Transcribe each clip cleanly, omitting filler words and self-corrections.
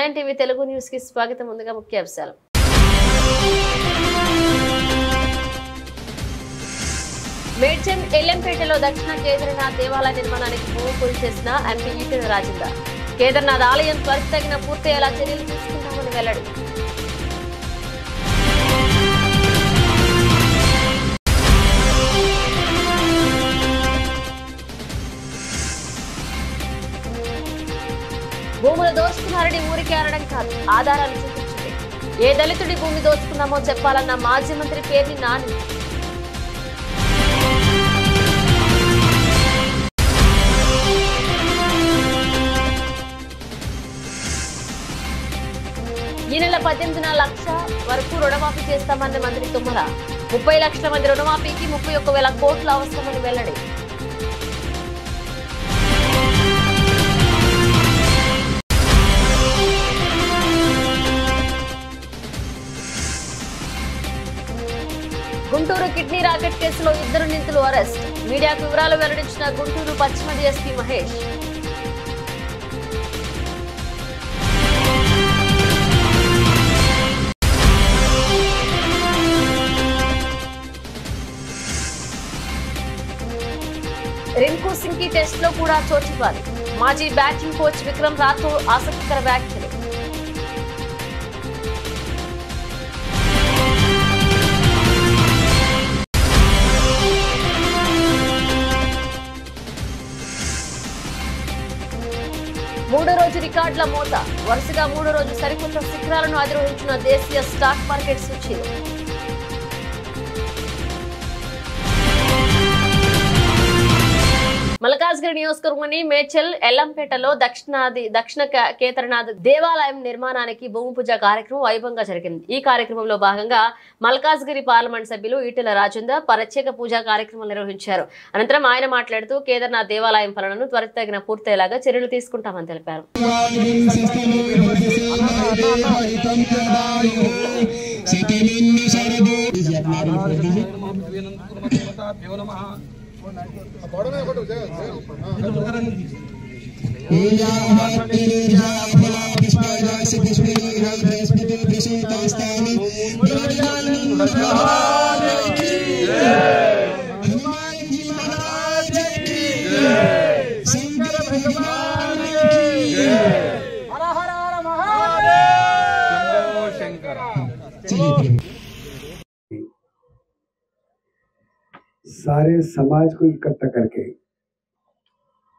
M9 TV Telugu news కి స్వాగతం. ముందుగా ముఖ్యాంశాలు. మేడ్చల్ ఎల్లంపేటలో దక్షిణ కేదార్నాథ్ దేవాలయ నిర్మాణానికి భూమి పూజ చేసిన ఎంపీ ఈటెల రాజేందర్. కేదార్నాథ్ ఆలయం త్వరితగిన పూర్తయ్యేలా చర్యలు తీసుకుంటామని వెల్లడి. భూములు దోచుకున్నారని ఊరికే అనడం కాదు, ఆధారాలు చూపించింది. ఏ దళితుడి భూమి దోచుకున్నామో చెప్పాలన్న మాజీ మంత్రి పేర్ని నాని. ఈ నెల 18న లక్ష వరకు రుణమాఫీ చేస్తామన్న మంత్రి తుమ్మల. 30 లక్షల మంది రుణమాఫీకి 31,000 కోట్లు అవసరమని వెల్లడి. గుంటూరు కిడ్నీ రాకెట్ కేసులో 2 నిందితులు అరెస్ట్. మీడియాకు వివరాలు వెల్లడించిన గుంటూరు పశ్చిమ డీఎస్పీ మహేష్. రింకు సింకి టెస్ట్ లో కూడా చోటివ్వాలి. మాజీ బ్యాటింగ్ కోచ్ విక్రమ్ రాథోడ్ ఆసక్తికర వ్యాఖ్యలు. మూడో రోజు రికార్డుల మోత. వరుసగా 3వ రోజు సరికొత్త శిఖరాలను అధిరోహించిన దేశీయ స్టాక్ మార్కెట్ సూచీలు. మల్కాజ్గిరి నియోజకవర్గంలోని మేడ్చల్ ఎల్లంపేటలో దక్షిణ కేదార్నాథ్ దేవాలయం నిర్మాణానికి భూమి పూజ కార్యక్రమం వైభవంగా జరిగింది. ఈ కార్యక్రమంలో భాగంగా మల్కాజ్గిరి పార్లమెంట్ సభ్యులు ఈటెల రాజేందర్ ప్రత్యేక పూజా కార్యక్రమం నిర్వహించారు. అనంతరం ఆయన మాట్లాడుతూ కేదార్నాథ్ దేవాలయం పనులను త్వరితగిన పూర్తయ్యేలాగా చర్యలు తీసుకుంటామని తెలిపారు. सारे समाज को इकट्ठा करके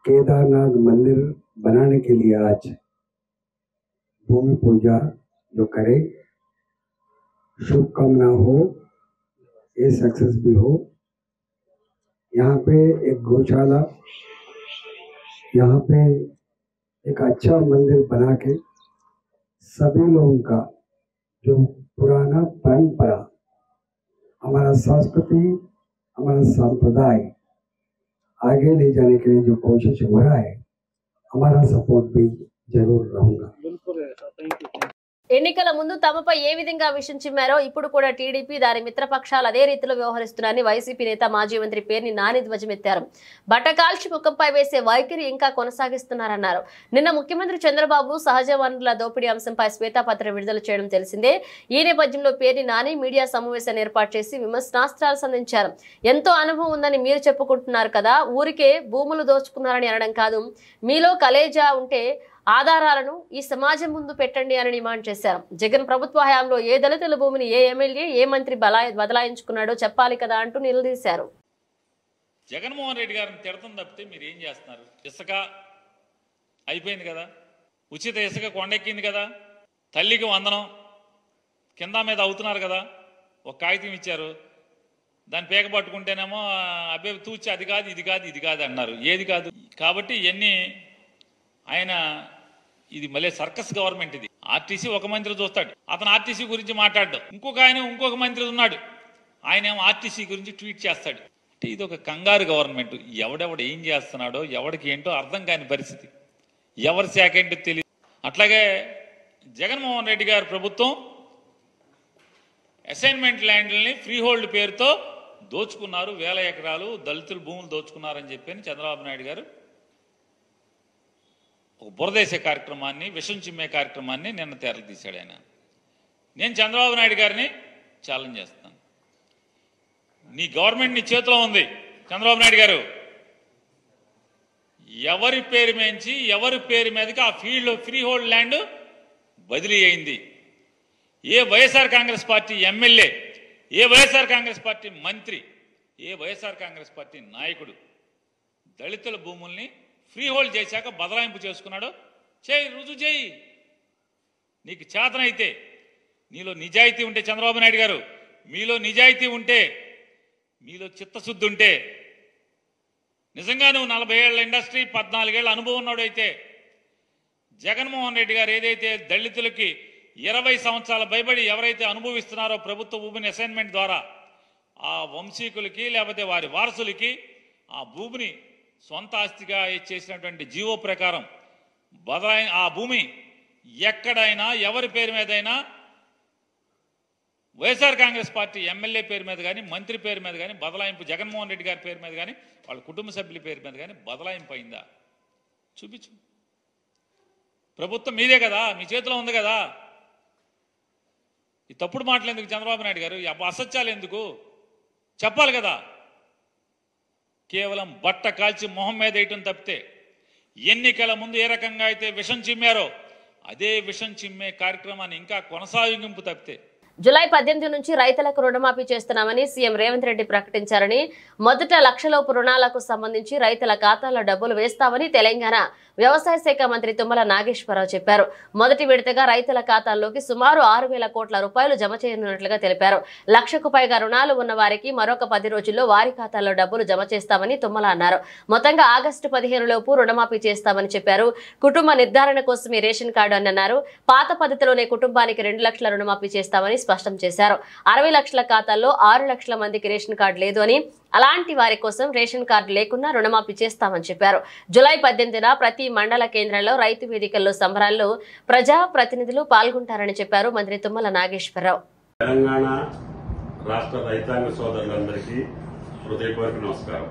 केदारनाथ मंदिर बनाने के लिए आज भूमि पूजा जो करे, शुभकामना हो, ये सक्सेस भी हो। यहाँ पे एक गौशाला, यहाँ पे एक अच्छा मंदिर बना के सभी लोगों का जो पुराना परंपरा, हमारा संस्कृति, हमारा संप्रदाय आगे ले जाने के लिए जो कोशिश हो रहा है, हमारा सपोर्ट भी जरूर रहूंगा। ఎన్నికల ముందు తమపై ఏ విధంగా విషం చిమ్మారో ఇప్పుడు కూడా టీడీపీ దాని మిత్రపక్షాలు అదే రీతిలో వ్యవహరిస్తున్నారని వైసీపీ నేత మాజీ మంత్రి పేర్ని నాని ధ్వజమెత్తారు. బట్టకాల్చి ముఖంపై వేసే వైఖరి ఇంకా కొనసాగిస్తున్నారన్నారు. నిన్న ముఖ్యమంత్రి చంద్రబాబు సహజ వనరుల దోపిడీ అంశంపై శ్వేతపత్రం విడుదల చేయడం తెలిసిందే. ఈ నేపథ్యంలో పేర్ని నాని మీడియా సమావేశాన్ని ఏర్పాటు చేసి విమర్శనాస్త్రాలు సంధించారు. ఎంతో అనుభవం ఉందని మీరు చెప్పుకుంటున్నారు కదా, ఊరికే భూములు దోచుకున్నారని అనడం కాదు, మీలో కలేజా ఉంటే ఆధారాలను ఈ సమాజం ముందు పెట్టండి అని డిమాండ్ చేశారు. జగన్ ప్రభుత్వ హయాంలో ఏ దళితుల భూమిని ఏ ఎమ్మెల్యే ఏ మంత్రి బదలాయించుకున్నాడో చెప్పాలి కదా అంటూ నిలదీశారు. జగన్మోహన్ రెడ్డి గారిని తిడతం తప్పితే మీరు ఏం చేస్తున్నారు? ఇసుక అయిపోయింది కదా, ఉచిత ఇసుక కొండెక్కింది కదా, తల్లికి వందనం కింద మీద అవుతున్నారు కదా, ఒక కాగితం ఇచ్చారు, దాన్ని పేక పట్టుకుంటేనేమో అబ్బాయి తూచి అది కాదు ఇది కాదు ఇది కాదు అన్నారు. ఏది కాదు కాబట్టి ఇవన్నీ ఆయన ఇది మళ్ళీ సర్కస్ గవర్నమెంట్. ఇది ఆర్టీసీ ఒక మంత్రి చూస్తాడు, అతను ఆర్టీసీ గురించి మాట్లాడడం, ఇంకొక మంత్రి ఉన్నాడు, ఆయన ఏమో ఆర్టీసీ గురించి ట్వీట్ చేస్తాడు. అంటే ఇది ఒక కంగారు గవర్నమెంట్. ఎవడెవడు ఏం చేస్తున్నాడో ఎవడికి ఏంటో అర్థం కాని పరిస్థితి, ఎవరి శాఖ ఏంటో తెలియదు. అట్లాగే జగన్మోహన్ రెడ్డి గారి ప్రభుత్వం అసైన్మెంట్ ల్యాండ్లని ఫ్రీ హోల్డ్ పేరుతో దోచుకున్నారు, 1000 ఎకరాలు దళితుల భూములు దోచుకున్నారని చెప్పి చంద్రబాబు నాయుడు గారు ఒక బురదేసే కార్యక్రమాన్ని, విషం చిమ్మే కార్యక్రమాన్ని నిన్న తెరలు తీశాడు ఆయన. నేను చంద్రబాబు నాయుడు గారిని ఛాలెంజ్ చేస్తాను. నీ గవర్నమెంట్ నీ చేతిలో ఉంది చంద్రబాబు నాయుడు గారు. ఎవరి పేరు మేంచి ఎవరి పేరు మీదకి ఆ ఫీల్డ్ ఫ్రీ హోల్డ్ ల్యాండ్ బదిలీ అయింది? ఏ వైఎస్ఆర్ కాంగ్రెస్ పార్టీ ఎమ్మెల్యే, ఏ వైఎస్ఆర్ కాంగ్రెస్ పార్టీ మంత్రి, ఏ వైఎస్ఆర్ కాంగ్రెస్ పార్టీ నాయకుడు దళితుల భూముల్ని ఫ్రీ హోల్డ్ చేశాక బదలాయింపు చేసుకున్నాడు? చేయి, రుజువు చేయి. నీకు చేతనైతే, నీలో నిజాయితీ ఉంటే చంద్రబాబు నాయుడు గారు, మీలో నిజాయితీ ఉంటే, మీలో చిత్తశుద్ధి ఉంటే, నిజంగా నువ్వు 40 ఏళ్ల ఇండస్ట్రీ 14 ఏళ్ల అనుభవం ఉన్నాడైతే, జగన్మోహన్ రెడ్డి గారు ఏదైతే దళితులకి 20 సంవత్సరాల భయపడి ఎవరైతే అనుభవిస్తున్నారో ప్రభుత్వ భూమిని అసైన్మెంట్ ద్వారా, ఆ వంశీకులకి లేకపోతే వారి వారసులకి ఆ భూమిని సొంత ఆస్తిగా చేసినటువంటి జీవో ప్రకారం ఆ భూమి ఎక్కడైనా ఎవరి పేరు మీదైనా వైఎస్ఆర్ కాంగ్రెస్ పార్టీ ఎమ్మెల్యే పేరు మీద కానీ, మంత్రి పేరు మీద కానీ బదలాయింపు, జగన్మోహన్ రెడ్డి గారి పేరు మీద కానీ, వాళ్ళ కుటుంబ సభ్యుల పేరు మీద కానీ బదలాయింపు అయిందా? చూపించు. ప్రభుత్వం మీదే కదా, మీ చేతిలో ఉంది కదా. ఈ తప్పుడు మాటలు ఎందుకు చంద్రబాబు నాయుడు గారు? అసత్యాలు ఎందుకు? చెప్పాలి కదా. కేవలం బట్ట కాల్చి మొహం మీద వేయటం తప్పితే, ఎన్నికల ముందు ఏ రకంగా అయితే విషం చిమ్మారో అదే విషం చిమ్మే కార్యక్రమాన్ని ఇంకా కొనసాగింపు తప్పితే. జూలై 18 నుంచి రైతులకు రుణమాఫీ చేస్తున్నామని సీఎం రేవంత్ రెడ్డి ప్రకటించారని, మొదట 1 లక్షలోపు రుణాలకు సంబంధించి రైతుల ఖాతాల్లో డబ్బులు వేస్తామని తెలంగాణ వ్యవసాయ శాఖ మంత్రి తుమ్మల నాగేశ్వరరావు చెప్పారు. మొదటి విడతగా రైతుల ఖాతాల్లోకి సుమారు 6,000 కోట్ల రూపాయలు జమ చేయనున్నట్లుగా తెలిపారు. 1 లక్షకు పైగా రుణాలు ఉన్న వారికి మరొక 10 రోజుల్లో వారి ఖాతాల్లో డబ్బులు జమ చేస్తామని తుమ్మల అన్నారు. మొత్తంగా ఆగస్టు 15 లోపు రుణమాఫీ చేస్తామని చెప్పారు. కుటుంబ నిర్ధారణ కోసమే రేషన్ కార్డు అని అన్నారు. పాత పద్ధతిలోనే కుటుంబానికి 2 లక్షల రుణమాఫీ చేస్తామని స్పష్టం చేశారు. 60 లక్షల ఖాతాల్లో 6 లక్షల మందికి రేషన్ కార్డు లేదు అని, అలాంటి వారి కోసం రేషన్ కార్డు లేకున్నా రుణమాఫీ చేస్తామని చెప్పారు. జూలై 18న ప్రతి మండల కేంద్రంలో రైతు వేదికల్లో సంబరాల్లో ప్రజా ప్రతినిధులు పాల్గొంటారని చెప్పారు మంత్రి తుమ్మల నాగేశ్వరరావు. తెలంగాణ రాష్ట్ర రైతాంగ సోదరులందరికీ హృదయపూర్వక నమస్కారం.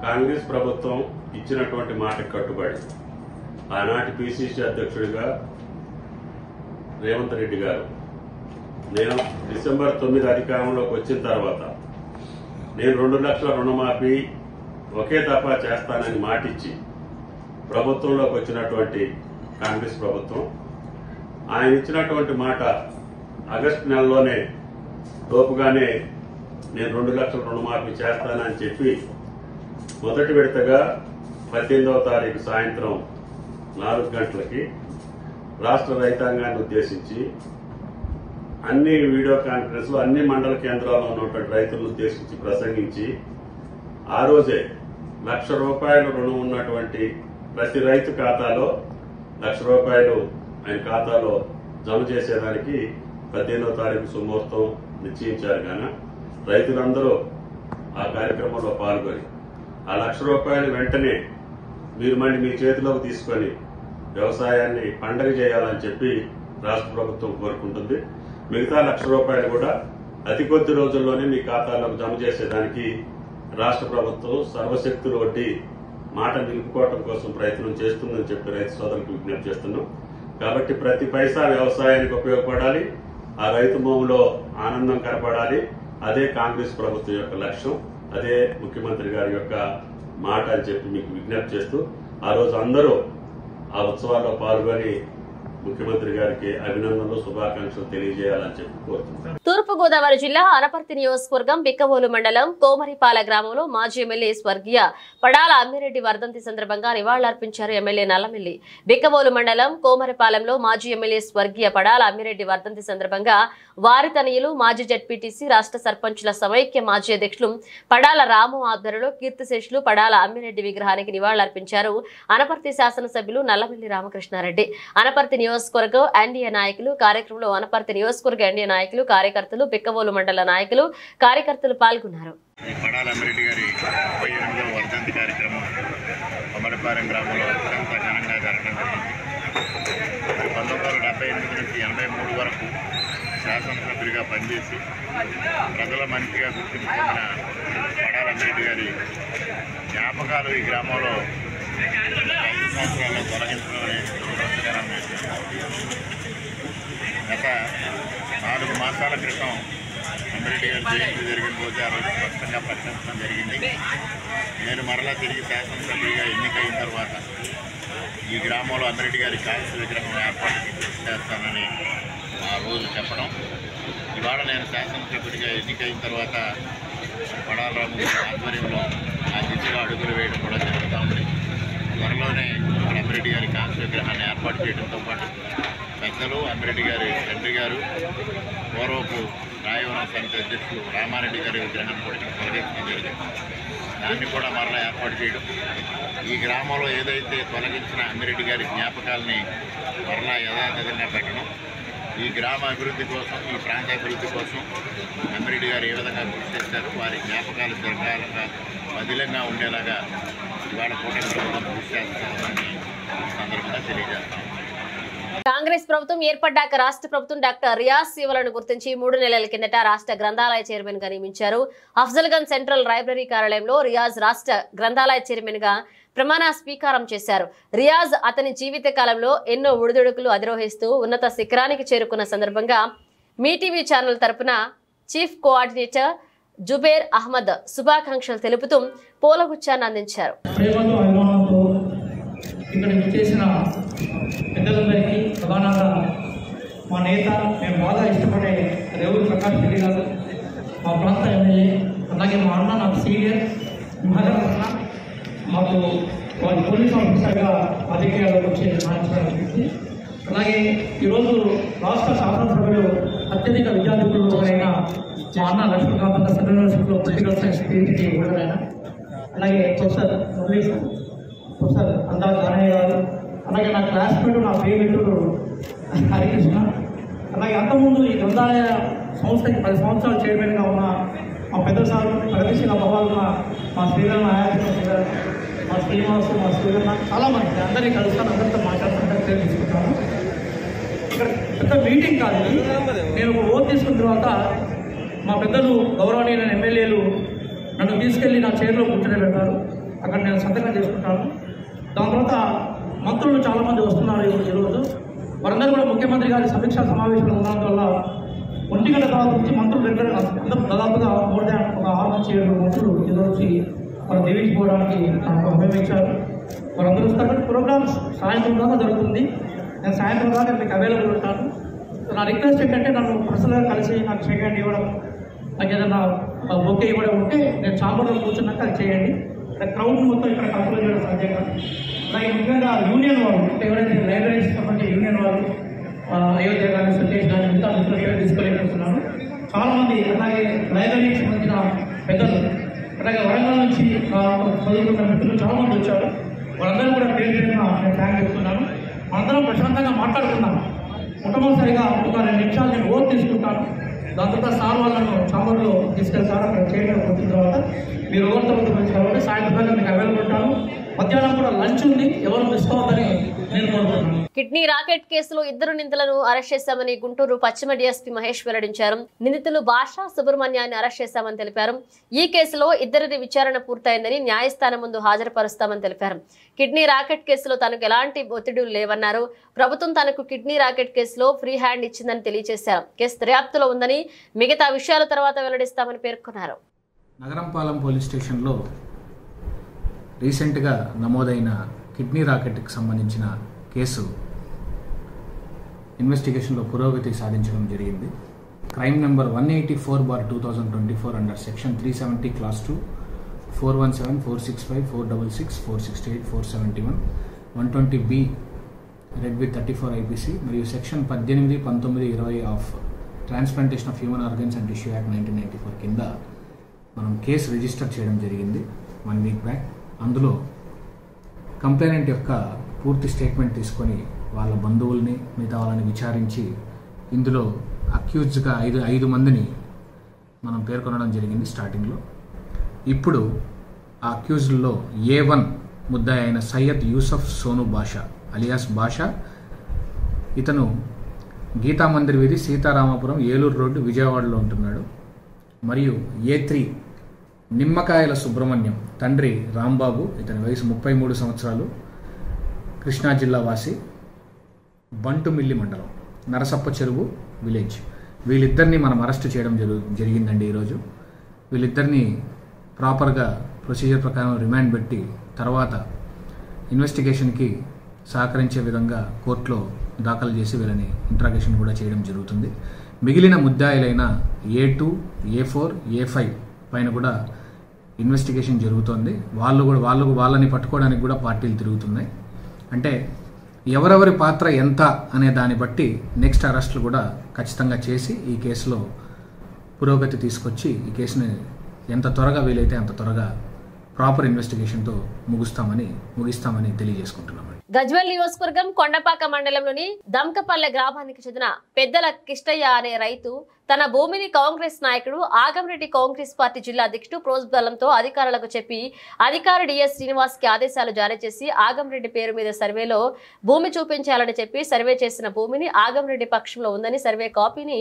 కాంగ్రెస్ ప్రభుత్వం ఇచ్చినటువంటి మాటకు కట్టుబడి ఆనాటి పిసిసి అధ్యక్షుడిగా రేవంత్ రెడ్డి గారు, నేను డిసెంబర్ 9 అధికారంలోకి వచ్చిన తర్వాత నేను 2 లక్షల రుణమాఫీ ఒకే దఫా చేస్తానని మాటిచ్చి ప్రభుత్వంలోకి వచ్చినటువంటి కాంగ్రెస్ ప్రభుత్వం, ఆయన ఇచ్చినటువంటి మాట ఆగస్టు నెలలోనే లోపుగానే నేను 2 లక్షల రుణమాఫీ చేస్తానని చెప్పి మొదటి విడతగా 18వ తారీఖు సాయంత్రం 4 గంటలకి రాష్ట్ర రైతాంగాన్ని ఉద్దేశించి అన్ని వీడియో కాన్ఫరెన్స్ లో అన్ని మండల కేంద్రాల్లో ఉన్నటువంటి రైతులను ఉద్దేశించి ప్రసంగించి ఆ రోజే 1 లక్ష రూపాయలు రుణం ఉన్నటువంటి ప్రతి రైతు ఖాతాలో 1 లక్ష రూపాయలు ఆయన ఖాతాలో జమ చేసేదానికి 18వ తారీఖు సుముహూర్తం నిశ్చయించారు. గాన రైతులందరూ ఆ కార్యక్రమంలో పాల్గొని ఆ 1 లక్ష రూపాయలు వెంటనే మీరు మళ్ళీ మీ చేతిలోకి తీసుకొని వ్యవసాయాన్ని పండగ చేయాలని చెప్పి రాష్ట్ర ప్రభుత్వం కోరుకుంటుంది. మిగతా 1 లక్ష రూపాయలు కూడా అతి కొద్ది రోజుల్లోనే మీ ఖాతాలోకి జమ చేసేదానికి రాష్ట్ర ప్రభుత్వం సర్వశక్తులు వడ్డీ మాట నిలుపుకోవడం కోసం ప్రయత్నం చేస్తుందని చెప్పి రైతు సోదరులకు విజ్ఞప్తి చేస్తున్నాం. కాబట్టి ప్రతి పైసా వ్యవసాయానికి ఉపయోగపడాలి, ఆ రైతు భూమిలో ఆనందం కనపడాలి. అదే కాంగ్రెస్ ప్రభుత్వం యొక్క లక్ష్యం, అదే ముఖ్యమంత్రి గారి యొక్క మాట అని చెప్పి మీకు విజ్ఞప్తి చేస్తూ ఆ రోజు అందరూ ఆ ఉత్సవాల్లో పాల్గొని ముఖ్యమంత్రి గారికి అభినందనలు, శుభాకాంక్షలు తెలియజేయాలని చెప్పి కోరుతున్నాను. తూర్పుగోదావరి జిల్లా అనపర్తి నియోజకవర్గం బిక్కవోలు మండలం కోమరిపాల గ్రామంలో మాజీ ఎమ్మెల్యే స్వర్గీయ పడాల అమ్మిరెడ్డి వర్ధంతి సందర్భంగా నివాళులర్పించారు ఎమ్మెల్యే నల్లమిల్లి. బిక్కవోలు మండలం కోమరిపాలెంలో మాజీ ఎమ్మెల్యే స్వర్గీయ పడాల అమ్మిరెడ్డి వర్ధంతి సందర్భంగా వారి తనయులు మాజీ జడ్పీటీసీ రాష్ట్ర సర్పంచుల సమైక్య మాజీ అధ్యక్షులు పడాల రాము ఆధ్వర్యంలో కీర్తిశేషులు పడాల అమ్మిరెడ్డి విగ్రహానికి నివాళులర్పించారు అనపర్తి శాసనసభ్యులు నల్లమిల్లి రామకృష్ణారెడ్డి. అనపర్తి నియోజకవర్గం ఎన్డీఏ నాయకులు కార్యక్రమంలో అనపర్తి నియోజకవర్గ ఎన్డీఏ నాయకులు, కార్యకర్తలు, బిక్కవోలు మండల నాయకులు, కార్యకర్తలు పాల్గొన్నారు. పడాల అమ్మిరెడ్డి గారి 38వ వర్ధంతి కార్యక్రమం కొమరపాలెం గ్రామంలో అత్యంత ఘనంగా జరగడం జరిగింది. 1978 నుంచి 83 వరకు శాసనసభ్యుడిగా పనిచేసి ప్రజల మనిషిగా గుర్తింపు పొందిన పడాల అమ్మిరెడ్డి గారి జ్ఞాపకాలు ఈ గ్రామంలో 5 సంవత్సరాల్లో తొలగించడం అనేది దురదృష్టకరమైన విషయం. గత 4 మాసాల క్రితం అంబేద్కర్ గారి జయంతి జరిగిన రోజు ఆ రోజు స్పష్టంగా ప్రకటించడం జరిగింది. నేను మరలా తిరిగి శాసనసభ్యుడిగా ఎన్నికైన తర్వాత ఈ గ్రామంలో అంబేద్కర్ గారి కాంస్య విగ్రహం ఏర్పాటు చేస్తానని ఆ రోజు చెప్పడం. ఇవాళ నేను శాసనసభ్యుడిగా ఎన్నికైన తర్వాత పడాల రాము ఆధ్వర్యంలో ఆ దిశగా అడుగులు వేయడం కూడా జరుగుతూ ఉంది. త్వరలోనే అంబేద్కర్ గారి కాంస్య విగ్రహాన్ని ఏర్పాటు చేయడంతో పాటు పెద్దలు అంబేద్కర్ గారి తండ్రి గారు పూర్వపు రాయవరం సమితి అధ్యక్షులు రామారెడ్డి గారి విగ్రహాన్ని కూడా తొలగించడం జరిగింది. దాన్ని కూడా మరలా ఏర్పాటు చేయడం, ఈ గ్రామంలో ఏదైతే తొలగించిన అంబేద్కర్ గారి జ్ఞాపకాలని మరలా యథాతథంగా పెట్టడం, ఈ గ్రామ అభివృద్ధి కోసం, ఈ ప్రాంత అభివృద్ధి కోసం అంబేద్కర్ గారు ఏ విధంగా కృషి చేశారు, వారి జ్ఞాపకాలు చిరకాలంగా పదిలంగా ఉండేలాగా ఇవాళ కూటమి ప్రభుత్వం కృషి చేస్తామని సందర్భంగా తెలియజేస్తాం. కాంగ్రెస్ ప్రభుత్వం ఏర్పడ్డాక రాష్ట్ర ప్రభుత్వం డాక్టర్ రియాజ్ సేవలను గుర్తించి 3 నెలల కిందట రాష్ట్ర గ్రంథాలయ చైర్మన్ గా నియమించారు. అఫ్జల్గంజ్ సెంట్రల్ లైబ్రరీ కార్యాలయంలో రియాజ్ రాష్ట్ర గ్రంథాలయ చైర్మన్ గా ప్రమాణ స్వీకారం చేశారు. రియాజ్ అతని జీవిత కాలంలో ఎన్నో ఒడిదుడుకులు అధిరోహిస్తూ ఉన్నత శిఖరానికి చేరుకున్న సందర్భంగా మీటీవీ ఛానల్ తరపున చీఫ్ కోఆర్డినేటర్ జుబేర్ అహ్మద్ శుభాకాంక్షలు తెలుపుతూ పూలగుచ్చాన్ని అందించారు. ఇక్కడ చేసిన పెద్దలందరికీ ప్రధానంగా మా నేత, మేము బాగా ఇష్టపడే రేవూరి ప్రకాష్ రెడ్డి గారు, మా ప్రాంత ఎమ్మెల్యే, అలాగే మా అన్న నాకు సీనియర్ మహదర్ అన్న, మాకు వారి పోలీస్ ఆఫీసర్గా రాజకీయాల్లోకి వచ్చే మాట్లాడుతుంది. అలాగే ఈరోజు రాష్ట్ర శాసనసభలో అత్యధిక విద్యార్థులు ఒకరైన మా అన్న లక్ష్మీకాంత్ సెంట్రల్ యూనివర్సిటీలో పొలిటికల్ సైన్స్ పీహెచ్డీ ఒకరైన, అలాగే ప్రొఫెసర్ ప్రొఫెసర్ అందా గానయ్య గారు, అలాగే నా క్లాస్మేట్, నా ప్రియమిత్రుడు హరికృష్ణ, అలాగే అంతకుముందు ఈ గ్రంథాలయ సంస్థకి 10 సంవత్సరాలు చైర్మన్గా ఉన్న మా పెద్ద సార్ ప్రగతిశీల భవాలున్న మా శ్రీరామ నాయకుడు గారు, మా శ్రీనివాసు, మా శ్రీరన్న, చాలామంది అందరినీ కలుస్తాను, అందరితో మాట్లాడుతుంటే తీసుకుంటాను. ఇక్కడ పెద్ద మీటింగ్ కాదు, నేను ఒక ఓట్ తీసుకున్న తర్వాత మా పెద్దలు గౌరవనీయులైన ఎమ్మెల్యేలు నన్ను తీసుకెళ్ళి నా చైర్లో కూర్చోబెట్టారు. అక్కడ నేను సంతకం చేసుకుంటాను. దాని తర్వాత మంత్రులు చాలామంది వస్తున్నారు ఈరోజు. వారందరూ కూడా ముఖ్యమంత్రి గారి సమీక్షా సమావేశంలో ఉండడం వల్ల 1 గంట తర్వాత నుంచి మంత్రులు రెగ్యులర్గా అందరూ దాదాపుగా మోర్ దాన్ ఒక 6 నుంచి 7 మంత్రులు ఈరోజు వారు దీవించుకోవడానికి నాకు అభినందించారు. వారందరూ వస్తారు. ప్రోగ్రామ్స్ సాయంత్రం దాకా జరుగుతుంది. నేను సాయంత్రం దాకా మీకు అవైలబుల్ ఉంటాను. నా రిక్వెస్ట్ ఏంటంటే నన్ను పర్సనల్గా కలిసి నాకు సెకండ్ ఇవ్వడం, నాకు ఏదైనా ఓకే ఇవ్వడం ఉంటే నేను చాంబర్లో కూర్చున్నాక అది చేయండి. క్రౌడ్ మొత్తం ఇక్కడ కంట్రోల్ చేయడం సాధ్యంగా. అలాగే ముఖ్యంగా యూనియన్ వాళ్ళు, అంటే ఎవరైతే లైబ్రరీస్ సంబంధించి యూనియన్ వాళ్ళు, అయోధ్య కానీ సతీష్ కానీ మిగతా మిత్రులు తీసుకోలేకపోతున్నాను చాలామంది. అలాగే లైబ్రరీకి సంబంధించిన పెద్దలు, అలాగే వరంగల్ నుంచి చదువుకున్న మిత్రులు చాలామంది వచ్చారు. వాళ్ళందరూ కూడా పేరు పేరున నేను థ్యాంక్ చెప్తున్నాను. మనందరం ప్రశాంతంగా మాట్లాడుకున్నాను. మొట్టమొదటిసారిగా ఒక 2 నిమిషాలు నేను ఓట్ తీసుకుంటాను. దాని తర్వాత సార్ వాళ్ళను చాంబర్లో తీసుకెళ్తారు. అక్కడ చేయడం వచ్చిన తర్వాత మీరు ఎవరితో మంచి కాబట్టి సాయంత్రం మీకు అవైలబుల్ ఉంటాను. మధ్యాహ్నం కూడా లంచ్ ఉంది, ఎవరు మిస్ అవ్వద్దని నేను కోరుకుంటున్నాను. కిడ్నీ రాకెట్ కేసులో 2 నిందితులను అరెస్ట్ చేశామని గుంటూరు పశ్చిమ డీఎస్పీ మహేష్ వెల్లడించారు. నిందితులు భాషా సుబ్రహ్మణ్యాన్ని అరెస్ట్ చేశామని తెలిపారు. ఈ కేసులో 2 విచారణ పూర్తయిందని న్యాయస్థానం ముందు హాజరుపరుస్తామని తెలిపారు. కిడ్నీ రాకెట్ కేసులో తనకు ఎలాంటి ఒత్తిడులు లేవన్నారు. ప్రభుత్వం తనకు కిడ్నీ రాకెట్ కేసులో ఫ్రీ హ్యాండ్ ఇచ్చిందని తెలియజేశారు. కేసు దర్యాప్తులో ఉందని, మిగతా విషయాల తర్వాత వెల్లడిస్తామని పేర్కొన్నారు. నగరంపాలెం పోలీస్ స్టేషన్లో రీసెంట్గా నమోదైన కిడ్నీ రాకెట్కి సంబంధించిన కేసు ఇన్వెస్టిగేషన్లో పురోగతి సాధించడం జరిగింది. Crime number 184/2024 under section 370 class 2 417 465 466 468 471 120B red with 34 IPC మరియు section 18, 19, 20 of transplantation of human organs and tissue act 1994 కింద మనం కేసు రిజిస్టర్ చేయడం జరిగింది 1 వీక్ బ్యాక్. అందులో కంప్లైనెంట్ యొక్క పూర్తి స్టేట్మెంట్ తీసుకొని వాళ్ళ బంధువుల్ని మిగతా వాళ్ళని విచారించి ఇందులో అక్యూజ్డ్గా 5 మందిని మనం పేర్కొనడం జరిగింది స్టార్టింగ్లో. ఇప్పుడు ఆ అక్యూజ్డ్లో A1 ముద్దాయి అయిన సయ్యద్ యూసఫ్ సోను బాషా అలియాస్ బాషా, ఇతను గీతా మందిర్ వీధి, సీతారామపురం, ఏలూరు రోడ్డు, విజయవాడలో ఉంటున్నాడు. మరియు A3 నిమ్మకాయల సుబ్రహ్మణ్యం తండ్రి రాంబాబు, ఇతని వయసు 33 సంవత్సరాలు, కృష్ణా జిల్లా వాసి, బంటుమిల్లి మండలం, నరసప్ప చెరువు విలేజ్. వీళ్ళిద్దరిని మనం అరెస్ట్ చేయడం జరిగిందండి ఈరోజు. వీళ్ళిద్దరిని ప్రాపర్గా ప్రొసీజర్ ప్రకారం రిమాండ్ పెట్టి తర్వాత ఇన్వెస్టిగేషన్కి సహకరించే విధంగా కోర్టులో దాఖలు చేసి వీళ్ళని ఇంట్రాగేషన్ కూడా చేయడం జరుగుతుంది. మిగిలిన ముద్దాయిలైన A2, A4, A5 పైన కూడా ఇన్వెస్టిగేషన్ జరుగుతోంది. వాళ్ళని పట్టుకోవడానికి కూడా పార్టీలు తిరుగుతున్నాయి. అంటే ఎవరెవరి పాత్ర ఎంత అనే దాన్ని బట్టి నెక్స్ట్ అరెస్టులు కూడా ఖచ్చితంగా చేసి ఈ కేసులో పురోగతి తీసుకొచ్చి ఈ కేసుని ఎంత త్వరగా వీలైతే అంత త్వరగా ప్రాపర్ ఇన్వెస్టిగేషన్తో ముగిస్తామని తెలియజేసుకుంటున్నాం. గజ్వేల్ నియోజకవర్గం కొండపాక మండలంలోని దమ్కపల్లె గ్రామానికి చెందిన పెద్దల కిష్టయ్య అనే రైతు తన భూమిని కాంగ్రెస్ నాయకుడు ఆగంరెడ్డి కాంగ్రెస్ పార్టీ జిల్లా అధ్యక్షుడు ప్రోత్బలంతో అధికారులకు చెప్పి అధికారి డిఎస్ శ్రీనివాస్ కి ఆదేశాలు జారీ చేసి ఆగంరెడ్డి పేరు మీద సర్వేలో భూమి చూపించాలని చెప్పి సర్వే చేసిన భూమిని ఆగంరెడ్డి పక్షంలో ఉందని సర్వే కాపీని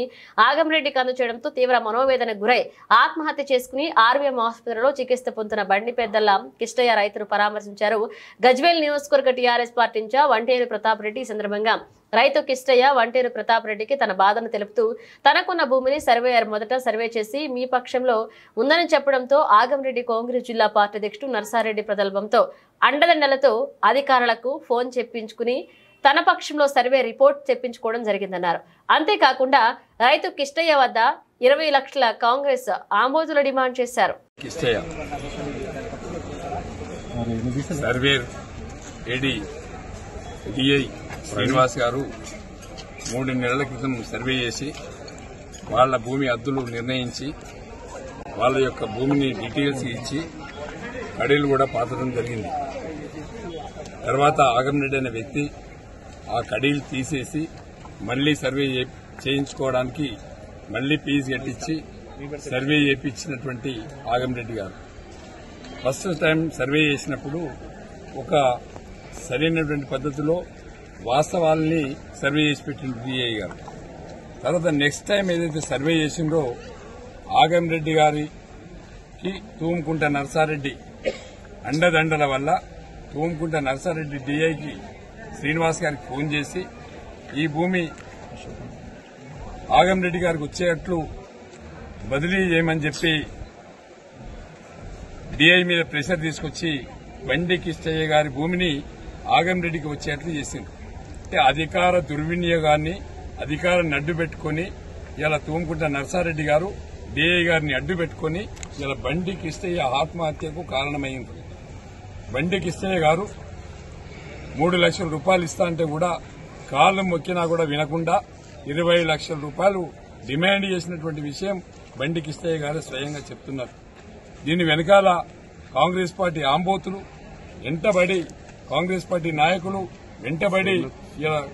ఆగంరెడ్డికి అందచేయడంతో తీవ్ర మనోవేదనకు గురై ఆత్మహత్య చేసుకుని ఆర్వీఎం ఆసుపత్రిలో చికిత్స పొందుతున్న బండి పెద్దల కిష్టయ్య రైతును పరామర్శించారు. గజ్వేల్ నియోజకవర్గ టీఆర్ఎస్ పార్టీ ఇన్ఛార్జ్ వంటేరు ప్రతాప్ రెడ్డి. ఈ సందర్భంగా రైతు కిష్టయ్య వంటేరు ప్రతాప్ రెడ్డికి తన బాధను తెలుపుతూ తనకున్న భూమిని సర్వేయర్ మొదట సర్వే చేసి మీ పక్షంలో ఉందని చెప్పడంతో ఆగంరెడ్డి కాంగ్రెస్ జిల్లా పార్టీ అధ్యక్షుడు నర్సారెడ్డి ప్రగల్భంతో అండదండలతో అధికారులకు ఫోన్ చెప్పించుకుని తన పక్షంలో సర్వే రిపోర్ట్ తెప్పించుకోవడం జరిగిందన్నారు. అంతేకాకుండా రైతు కిష్టయ్య వద్ద 20 లక్షల కాంగ్రెస్ ఆమోదుల డిమాండ్ చేశారు. శ్రీనివాస్ గారు 3 నెలల క్రితం సర్వే చేసి వాళ్ళ భూమి హద్దులు నిర్ణయించి వాళ్ళ యొక్క భూమిని డీటెయిల్స్ ఇచ్చి కడీలు కూడా పాతడం జరిగింది. తర్వాత ఆగంరెడ్డి అనే వ్యక్తి ఆ కడీలు తీసేసి మళ్లీ సర్వే చేయించుకోవడానికి మళ్లీ ఫీజు కట్టించి సర్వే చేయించినటువంటి ఆగంరెడ్డి గారు ఫస్ట్ టైం సర్వే చేసినప్పుడు ఒక సరైనటువంటి పద్ధతిలో వాస్తవాల్ని సర్వే చేసి పెట్టిన డిఐ గారు. తర్వాత నెక్స్ట్ టైం ఏదైతే సర్వే చేసిందో ఆగంరెడ్డి గారికి తూముకుంట నర్సారెడ్డి అండదండల వల్ల తూముకుంట నర్సారెడ్డి డిఐకి శ్రీనివాస్ గారికి ఫోన్ చేసి ఈ భూమి ఆగంరెడ్డి గారికి వచ్చేట్లు బదిలీ చేయమని చెప్పి డిఐ మీద ప్రెషర్ తీసుకొచ్చి బండి కిష్టయ్య గారి భూమిని ఆగంరెడ్డికి వచ్చేట్లు చేసింది. అంటే అధికార దుర్వినియోగాన్ని అధికారాన్ని అడ్డు పెట్టుకుని ఇలా తూముకుంట నర్సారెడ్డి గారు డిఐ గారిని అడ్డు పెట్టుకుని ఇలా బండి కిష్టయ్య ఆత్మహత్యకు కారణమైంది. బండి కిష్టయ్య గారు 3 లక్షల రూపాయలు ఇస్తా అంటే కూడా కాళ్ళు మొక్కినా కూడా వినకుండా 20 లక్షల రూపాయలు డిమాండ్ చేసినటువంటి విషయం బండి కిష్టయ్య గారు స్వయంగా చెప్తున్నారు. దీని వెనకాల కాంగ్రెస్ పార్టీ ఆంబోతులు వెంటబడి కాంగ్రెస్ పార్టీ నాయకులు వెంటబడి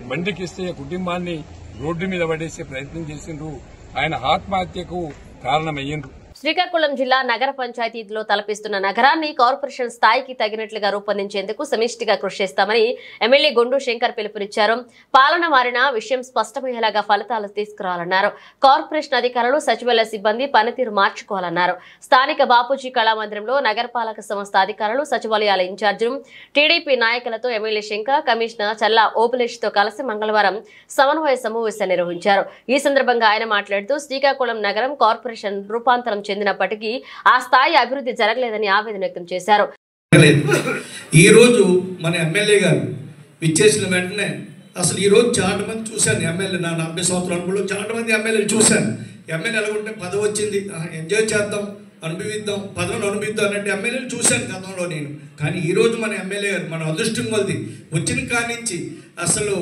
బండి కిష్టయ్య కుటుంబాన్ని రోడ్డు మీద పడేసే ప్రయత్నం చేసిండ్రు. ఆయన ఆత్మహత్యకు కారణమయ్యిండ్రు. శ్రీకాకుళం జిల్లా నగర పంచాయతీలో తలపిస్తున్న నగరాన్ని కార్పొరేషన్ స్థాయికి తగినట్లుగా రూపొందించేందుకు సమిష్టిగా కృషి చేస్తామని ఎమ్మెల్యే గొండు శంకర్ పిలుపునిచ్చారు. పాలన మారిన విషయం స్పష్టమయ్యేలాగా ఫలితాలు తీసుకురావాలన్నారు. కార్పొరేషన్ అధికారులు సచివాలయ సిబ్బంది పనితీరు మార్చుకోవాలన్నారు. స్థానిక బాపూజీ కళామందిరంలో నగరపాలక సంస్థ అధికారులు, సచివాలయాల ఇన్ఛార్జీలు, టీడీపీ నాయకులతో ఎమ్మెల్యే శంకర్, కమిషనర్ చల్లా ఓపులేష్ తో కలిసి మంగళవారం సమన్వయ సమావేశం నిర్వహించారు. ఈ సందర్భంగా ఆయన మాట్లాడుతూ శ్రీకాకుళం నగరం కార్పొరేషన్ రూపాంతరం చెందినప్పటికీ ఆ స్థాయి అభివృద్ధి జరగలేదని ఆవేదన వ్యక్తం చేశారు. ఈ రోజు మన ఎమ్మెల్యే గారు విచ్చేసిన వెంటనే అసలు ఈ రోజు చాలా మంది చూశాను. ఎమ్మెల్యే నా 40 సంవత్సరాలు చాలా మంది ఎమ్మెల్యేలు చూశాను. ఎమ్మెల్యే ఎలాగుంటే పదవి వచ్చింది, ఎంజాయ్ చేద్దాం, అనుభవిద్దాం, పదవిని అనుభవిద్దాం అన్నట్టు ఎమ్మెల్యేలు చూశాను గతంలో నేను. కానీ ఈరోజు మన ఎమ్మెల్యే గారు మన అదృష్టం కొలది వచ్చిన కానించి అసలు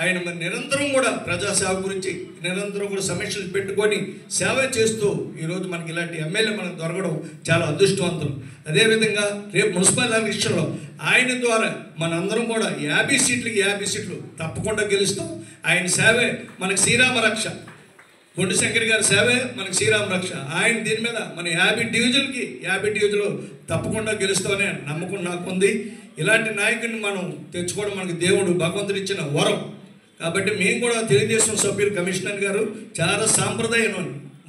ఆయన మరి నిరంతరం కూడా ప్రజాసేవ గురించి నిరంతరం కూడా సమీక్షలు పెట్టుకొని సేవ చేస్తూ ఈరోజు మనకి ఇలాంటి ఎమ్మెల్యే మనకు దొరకడం చాలా అదృష్టవంతులు. అదేవిధంగా రేపు మున్సిపల్ ఎలక్షన్లో ఆయన ద్వారా మనందరం కూడా 50 సీట్లకి 50 సీట్లు తప్పకుండా గెలుస్తాం. ఆయన సేవే మనకి శ్రీరామ రక్ష. గొండు శంకర్ గారి సేవే మనకి శ్రీరామ రక్ష. ఆయన దీని మీద మన 50 డివిజన్లకి 50 డివిజన్లు తప్పకుండా గెలుస్తామనే నమ్మకం నాకుంది. ఇలాంటి నాయకుడిని మనం తెచ్చుకోవడం మనకి దేవుడు భగవంతుడు ఇచ్చిన వరం. కాబట్టి మేము కూడా తెలుగుదేశం సభ్యులు కమిషనర్ గారు చాలా సాంప్రదాయం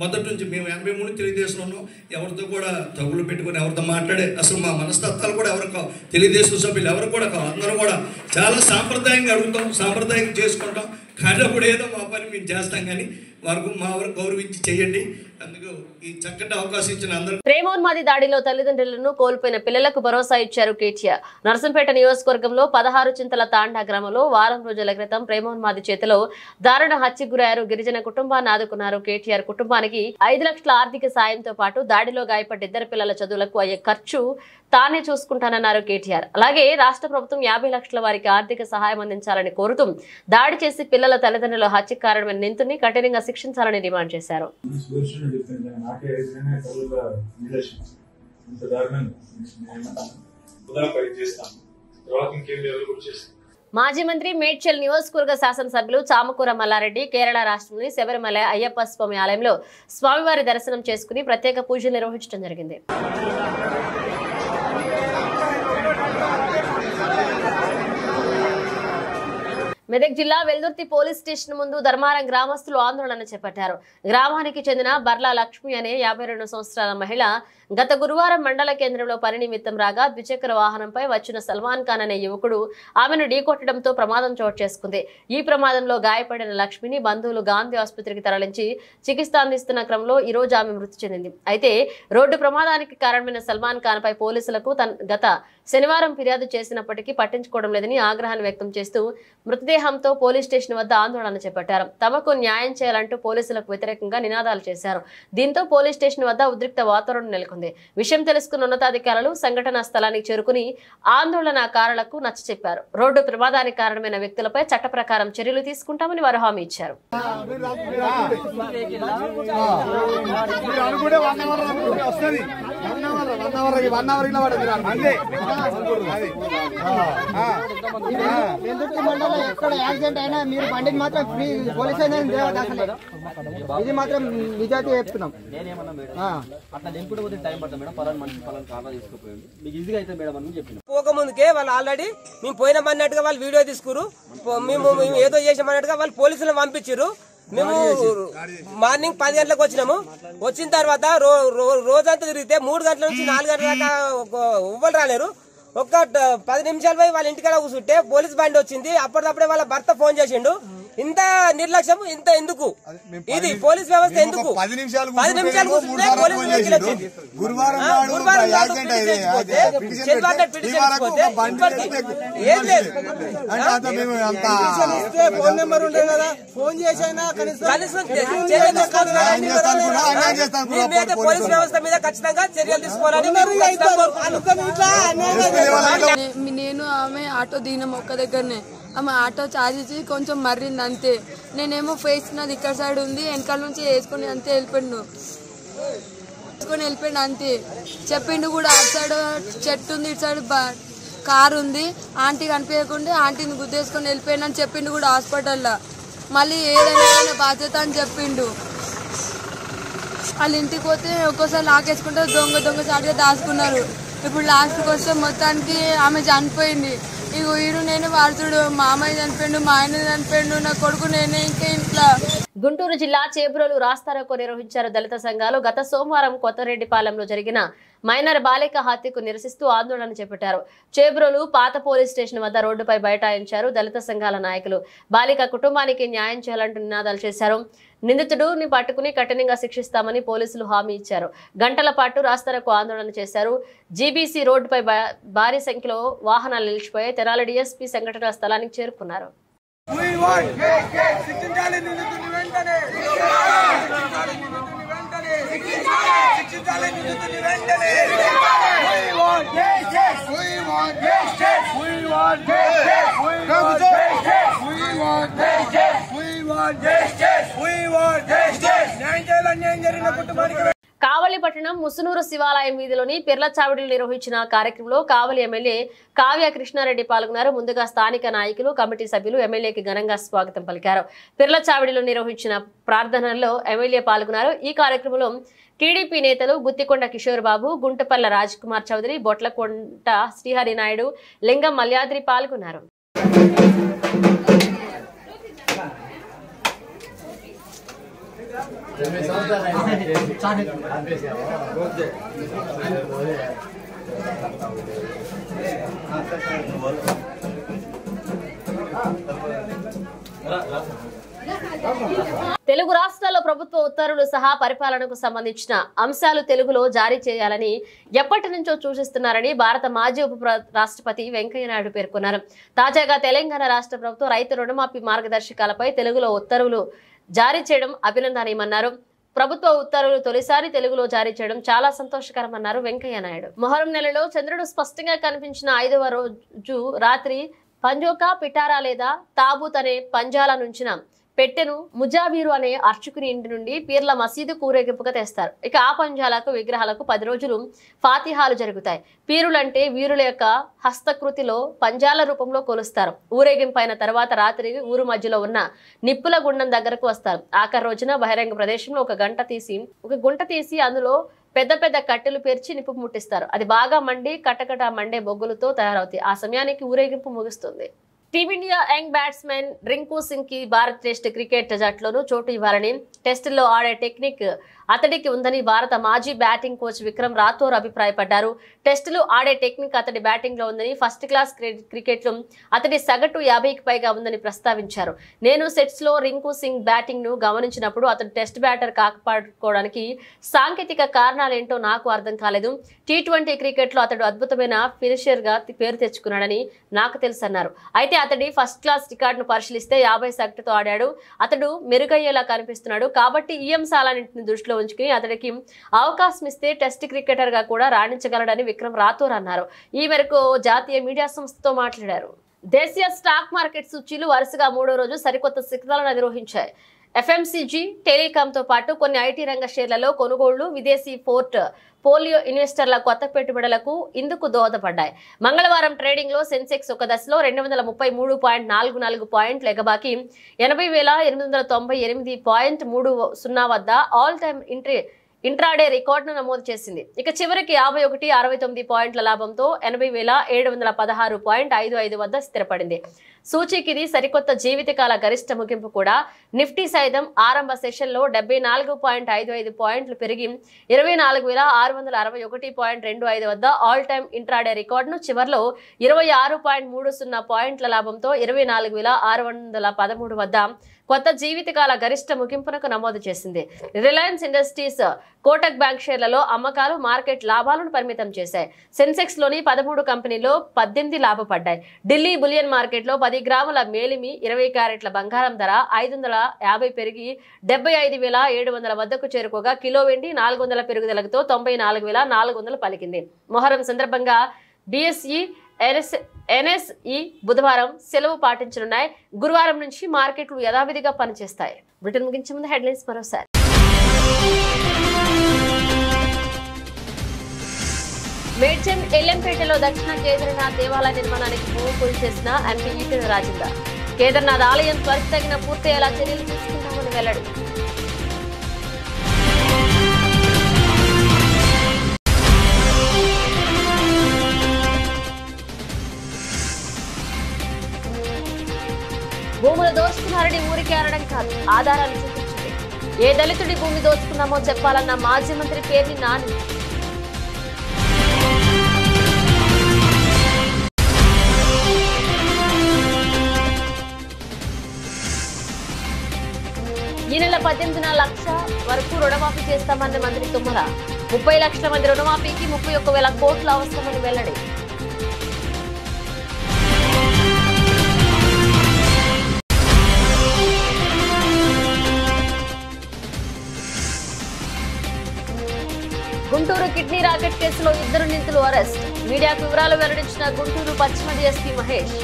మొదటి నుంచి మేము 83 తెలుగుదేశంలో ఉన్నాం. ఎవరితో కూడా తగులు పెట్టుకొని ఎవరితో మాట్లాడే అసలు మా మనస్తత్వాలు కూడా ఎవరు కావు, తెలుగుదేశం సభ్యులు ఎవరు కూడా కావు. అందరూ కూడా చాలా సాంప్రదాయంగా అడుగుతాం, సాంప్రదాయంగా చేసుకుంటాం. కానీ అప్పుడు ఏదో మా పని మేము చేస్తాం, కానీ వారు గౌరవించి చేయండి. అందుకు ఈ చక్కటి అవకాశం ఇచ్చిన అందరూ. ప్రేమోన్మాది దాడిలో తల్లిదండ్రులను కోల్పోయిన పిల్లలకు భరోసా ఇచ్చారు కేటీఆర్. నర్సంపేట నియోజకవర్గంలో 16 చింతల తాండా గ్రామంలో వారం రోజుల క్రితం ప్రేమోన్మాది చేతిలో దారుణ హత్యకు గురయ్యారు. గిరిజన కుటుంబాన్ని ఆదుకున్నారు కేటీఆర్. కుటుంబానికి 5 లక్షల ఆర్థిక సాయంతో పాటు దాడిలో గాయపడ్డ 2 పిల్లల చదువులకు అయ్యే ఖర్చు తానే చూసుకుంటానన్నారు కేటీఆర్. అలాగే రాష్ట్ర ప్రభుత్వం 50 లక్షల వారికి ఆర్థిక సహాయం అందించాలని కోరుతూ దాడి చేసి పిల్లల తల్లిదండ్రుల హత్యకు కారణమైన నిందితుడిని కఠినంగా శిక్షించాలని డిమాండ్ చేశారు. మాజీ మంత్రి మేడ్చల్ నియోజకవర్గ శాసనసభ్యులు చామకూర మల్లారెడ్డి కేరళ రాష్ట్రంలోని శబరిమల అయ్యప్ప స్వామి ఆలయంలో స్వామివారి దర్శనం చేసుకుని ప్రత్యేక పూజలు నిర్వహించడం జరిగింది. మెదక్ జిల్లా వెల్దుర్తి పోలీస్ స్టేషన్ ముందు ధర్మారం గ్రామస్తులు ఆందోళన చేపట్టారు. గ్రామానికి చెందిన బర్లా లక్ష్మి అనే 52 సంవత్సరాల మహిళ గత గురువారం మండల కేంద్రంలో పని నిమిత్తం రాగా ద్విచక్ర వాహనంపై వచ్చిన సల్మాన్ ఖాన్ అనే యువకుడు ఆమెను ఢీకొట్టడంతో ప్రమాదం చోటు చేసుకుంది. ఈ ప్రమాదంలో గాయపడిన లక్ష్మిని బంధువులు గాంధీ ఆసుపత్రికి తరలించి చికిత్స అందిస్తున్న క్రమంలో ఈ రోజు ఆమె మృతి చెందింది. అయితే రోడ్డు ప్రమాదానికి కారణమైన సల్మాన్ ఖాన్ పై పోలీసులకు గత శనివారం ఫిర్యాదు చేసినప్పటికీ పట్టించుకోవడం లేదని ఆగ్రహాన్ని వ్యక్తం చేస్తూ మృతదేహంతో పోలీస్ స్టేషన్ వద్ద ఆందోళన చేపట్టారు. తమకు న్యాయం చేయాలంటూ పోలీసులకు వ్యతిరేకంగా నినాదాలు చేశారు. దీంతో పోలీస్ స్టేషన్ వద్ద ఉద్రిక్త వాతావరణం నెలకొంది. విషయం తెలుసుకున్న ఉన్నతాధికారులు సంఘటనా స్థలానికి చేరుకుని ఆందోళనకారులకు నచ్చచెప్పారు. రోడ్డు ప్రమాదానికి కారణమైన వ్యక్తులపై చట్ట ప్రకారం చర్యలు తీసుకుంటామని వారు హామీ ఇచ్చారు. ఎక్కడ యాక్సిడెంట్ అయినా మీరు బండికి మాత్రం ఫ్రీ పోలీస్ అయినా ఇది మాత్రం నిజాయితీ చెప్తున్నాం. పోకముందుకే వాళ్ళు ఆల్రెడీ మేము పోయినామన్నట్టుగా వాళ్ళు వీడియో తీసుకురు, మేము ఏదో చేసామన్నట్టుగా వాళ్ళు పోలీసులను పంపించారు. మేము మార్నింగ్ 10 గంటలకు వచ్చినాము. వచ్చిన తర్వాత రోజంతా తిరిగితే 3 గంటల నుంచి 4 గంటల దాకా ఎవ్వరు రాలేరు. ఒక్క 10 నిమిషాలు పోయి వాళ్ళ ఇంటికాడ కూర్చుంటే పోలీస్ బండి వచ్చింది. అప్పటికప్పుడే వాళ్ళ భర్త ఫోన్ చేసిండు. ఇంత నిర్లక్ష్యం, ఇంత ఎందుకు? ఇది పోలీస్ వ్యవస్థ ఎందుకు? 10 నిమిషాలు కూర్చుంటే పోలీస్ వెహికల్ వచ్చింది. గురువారం ఏం లేదు. ఫోన్ నెంబర్ ఉండే కదా, ఫోన్ చేసైనా కనీసం పోలీస్ వ్యవస్థ మీద ఖచ్చితంగా చర్యలు తీసుకోవాలని. నేను ఆమె ఆటో దిగినాం ఒక్క దగ్గరనే. ఆమె ఆటో ఛార్జ్ ఇచ్చి కొంచెం మర్రింది అంతే. నేనేమో ఫేస్ నాది ఇక్కడ సైడ్ ఉంది, వెనకాల నుంచి వేసుకొని అంతే వెళ్ళిపోయిండు అంతే. చెప్పిండు కూడా అటు సైడ్ చెట్టు ఉంది, ఇటు సైడ్ కారు ఉంది, ఆంటీ కనిపించకుండా ఆంటీని గుద్దేసుకొని వెళ్ళిపోయిండు చెప్పిండు కూడా హాస్పిటల్లో. మళ్ళీ ఏదైనా బాధ్యత అని చెప్పిండు. వాళ్ళ ఇంటికి పోతే ఒక్కోసారి లాకేసుకుంటే దొంగ చాటుగా దాచుకున్నారు. ఇప్పుడు లాస్ట్కి వస్తే మొత్తానికి ఆమె చనిపోయింది. ఇగో ఈడు నేను వాడుతుడు, మా అమ్మాయి చనిపోయిండు, మా ఆయన చనిపోయిండు, నా కొడుకు నేనే ఇంకా ఇంట్లో. గుంటూరు జిల్లా చేబ్రోలు రాస్తారోకో నిర్వహించారు దళిత సంఘాలు. గత సోమవారం కొత్తరెడ్డిపాలెంలో జరిగిన మైనర్ బాలిక హత్యకు నిరసిస్తూ ఆందోళన చేపట్టారు. చేబ్రోలు పాత పోలీస్ స్టేషన్ వద్ద రోడ్డుపై బైఠాయించారు దళిత సంఘాల నాయకులు. బాలిక కుటుంబానికి న్యాయం చేయాలంటూ నినాదాలు చేశారు. నిందితుడిని పట్టుకుని కఠినంగా శిక్షిస్తామని పోలీసులు హామీ ఇచ్చారు. గంటల పాటు రాస్తారోకో ఆందోళన చేశారు. జీబీసీ రోడ్డుపై భారీ సంఖ్యలో వాహనాలు నిలిచిపోయాయి. తెనాలి డీఎస్పీ సంఘటనా స్థలానికి చేరుకున్నారు. కావలి పట్టణం ముసునూరు శివాలయం వీధిలోని పిర్లచావిడిలో నిర్వహించిన కార్యక్రమంలో కావలి ఎమ్మెల్యే కావ్య కృష్ణారెడ్డి పాల్గొన్నారు. ముందుగా స్థానిక నాయకులు, కమిటీ సభ్యులు ఎమ్మెల్యేకి ఘనంగా స్వాగతం పలికారు. పిర్లచావిడిలో నిర్వహించిన ప్రార్థనల్లో ఎమ్మెల్యే పాల్గొన్నారు. ఈ కార్యక్రమంలో టీడీపీ నేతలు గుత్తికొండ కిషోర్ బాబు, గుంటపల్ల రాజ్ కుమార్ చౌదరి, బొట్లకొంట శ్రీహరి నాయుడు, లింగం మల్యాద్రి పాల్గొన్నారు. తెలుగు రాష్ట్రాల్లో ప్రభుత్వ ఉత్తర్వులు సహా పరిపాలనకు సంబంధించిన అంశాలు తెలుగులో జారీ చేయాలని ఎప్పటి నుంచో సూచిస్తున్నారని భారత మాజీ ఉప రాష్ట్రపతి వెంకయ్యనాయుడు పేర్కొన్నారు. తాజాగా తెలంగాణ రాష్ట్ర ప్రభుత్వం రైతు రుణమాఫీ మార్గదర్శకాలపై తెలుగులో ఉత్తర్వులు జారీ చేయడం అభినందనీయమన్నారు. ప్రభుత్వ ఉత్తర్వులు తొలిసారి తెలుగులో జారీ చేయడం చాలా సంతోషకరమన్నారు వెంకయ్యనాయుడు. మొహరం నెలలో చంద్రుడు స్పష్టంగా కనిపించిన 5వ రోజు రాత్రి పంజోకా పిటారా లేదా తాబూత్ అనే పంజాల నుంచిన పెట్టెను ముజావీరు అనే అర్చకుని ఇంటి నుండి పీర్ల మసీదు ఊరేగింపుగా తెస్తారు. ఇక ఆ పంజాలకు విగ్రహాలకు 10 రోజులు ఫాతిహాలు జరుగుతాయి. పీరులంటే వీరుల యొక్క హస్తకృతిలో పంజాల రూపంలో కొలుస్తారు. ఊరేగింపైన తర్వాత రాత్రి ఊరు మధ్యలో ఉన్న నిప్పుల గుండం దగ్గరకు వస్తారు. ఆఖరి రోజున బహిరంగ ప్రదేశంలో ఒక గుంట తీసి అందులో పెద్ద పెద్ద కట్టెలు పేర్చి నిప్పు ముట్టిస్తారు. అది బాగా మండి కటకట మండే బొగ్గులతో తయారవుతాయి. ఆ సమయానికి ఊరేగింపు ముగుస్తుంది. Team India young batsmen Rinku Singh కి భారత్ టెస్ట్ క్రికెట్ జట్లోనూ చోటు ఇవ్వాలని టెస్టుల్లో ఆడే టెక్నిక్ అతడికి ఉందని భారత మాజీ బ్యాటింగ్ కోచ్ విక్రమ్ రాథోర్ అభిప్రాయపడ్డారు. టెస్టులు ఆడే టెక్నిక్ అతడి బ్యాటింగ్ లో ఉందని, ఫస్ట్ క్లాస్ క్రికెట్ లో అతడి సగటు 50కి పైగా ఉందని ప్రస్తావించారు. నేను సెట్స్ లో రింకు సింగ్ బ్యాటింగ్ ను గమనించినప్పుడు అతడు టెస్ట్ బ్యాటర్ కాకపోవడానికి సాంకేతిక కారణాలేంటో నాకు అర్థం కాలేదు. T20 క్రికెట్ లో అతడు అద్భుతమైన ఫినిషర్ గా పేరు తెచ్చుకున్నాడని నాకు తెలుసన్నారు. అయితే అతడి ఫస్ట్ క్లాస్ రికార్డును పరిశీలిస్తే 50 సగటుతో ఆడాడు. అతడు మెరుగయ్యేలా కనిపిస్తున్నాడు. కాబట్టి ఈ అంశాలన్నింటిని దృష్టిలో ఉంచుకుని అతడికి అవకాశం ఇస్తే టెస్ట్ క్రికెటర్ గా కూడా రాణించగలడని విక్రమ్ రాథోర్ అన్నారు. ఈ మేరకు జాతీయ మీడియా సంస్థతో మాట్లాడారు. దేశీయ స్టాక్ మార్కెట్ సూచీలు వరుసగా 3వ రోజు సరికొత్త శిఖరాలను అధిరోహించాయి. FMCG, టెలికాంతో పాటు కొన్ని ఐటీ రంగ షేర్లలో కొనుగోళ్లు విదేశీ పోలియో ఇన్వెస్టర్ల కొత్త పెట్టుబడులకు ఇందుకు దోహదపడ్డాయి. మంగళవారం ట్రేడింగ్ లో సెన్సెక్స్ ఒక దశలో 233.44 పాయింట్లు ఎగబాకి 80,898.30 వద్ద ఆల్ టైమ్ ఇంట్రాడే రికార్డును నమోదు చేసింది. ఇక చివరికి 51.69 పాయింట్ల లాభంతో 80,716.55 వద్ద స్థిరపడింది. సూచీకి ఇది సరికొత్త జీవితకాల గరిష్ట ముగింపు కూడా. నిఫ్టీ సైతం ఆరంభ సెషన్లో 74.55 పాయింట్లు పెరిగి 24,661.25 వద్ద ఆల్ టైమ్ ఇంట్రాడే రికార్డును చివర్లో 26.30 పాయింట్ల లాభంతో 24,613 వద్ద కొత్త జీవితకాల గరిష్ట ముగింపునకు నమోదు చేసింది. రిలయన్స్ ఇండస్ట్రీస్, కోటక్ బ్యాంక్ షేర్లలో అమ్మకాలు మార్కెట్ లాభాలను పరిమితం చేశాయి. సెన్సెక్స్ లోని 13 కంపెనీల్లో 18 లాభపడ్డాయి. ఢిల్లీ బులియన్ మార్కెట్ లో 10 గ్రాముల మేలిమి 20 క్యారెట్ల బంగారం ధర 550 పెరిగి 75,700 వద్దకు చేరుకోగా కిలో వెండి 400 పెరుగుదలతో 94,400 పలికింది. మొహరం సందర్భంగా BSE, NSE బుధవారం సెలవు పాటించనున్నాయి. గురువారం నుంచి మార్కెట్లు యథావిధిగా పనిచేస్తాయి. బ్రిటన్ ముగించే ముందు హెడ్లైన్స్ మరోసారి. మేడ్చల్ ఎల్లంపేటలో దక్షిణ కేదార్నాథ్ దేవాలయ నిర్మాణానికి భూమి పూజ చేసిన ఎంపీ ఈటెల రాజేందర్. కేదార్నాథ్ ఆలయం త్వరితగిన పూర్తయ్యేలా చర్యలు తీసుకుంటామని వెల్లడి. భూములు దోచుకున్నారని ఊరికే అనడం కాదు, ఆధారాలు చూపించింది. ఏ దళితుడి భూమి దోచుకున్నామో చెప్పాలన్న మాజీ మంత్రి పేర్ని నాని. ఈ నెల 18న 1 లక్ష వరకు రుణమాఫీ చేస్తామన్న మంత్రి తుమ్మల. 30 లక్షల మంది రుణమాఫీకి 31,000 కోట్లు అవసరమని వెల్లడి. గుంటూరు కిడ్నీ రాకెట్ కేసులో 2 నిందితులు అరెస్ట్. మీడియాకు వివరాలు వెల్లడించిన గుంటూరు పశ్చిమ DSP మహేష్.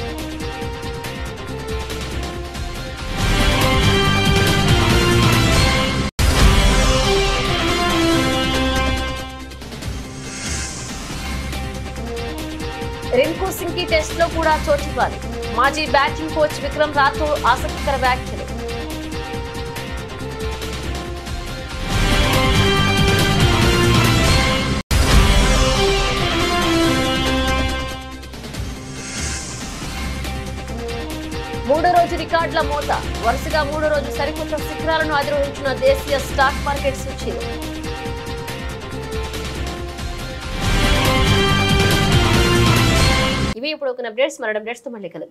రింకు సింగ్ కి టెస్ట్ లో కూడా చోటివ్వాలి. మాజీ బ్యాటింగ్ కోచ్ విక్రమ్ రాథోర్ ఆసక్తికర వ్యాఖ్యలు. మూడో రోజు రికార్డుల మోత వరుసగా 3 రోజుల సరికొత్త శిఖరాలను అధిరోహించిన దేశీయ స్టాక్ మార్కెట్ సూచీలు. ఇవి ఇప్పుడు ఒక అప్డేట్స్. మరో అప్డేట్స్ తో మళ్ళీ కలుద్దాం.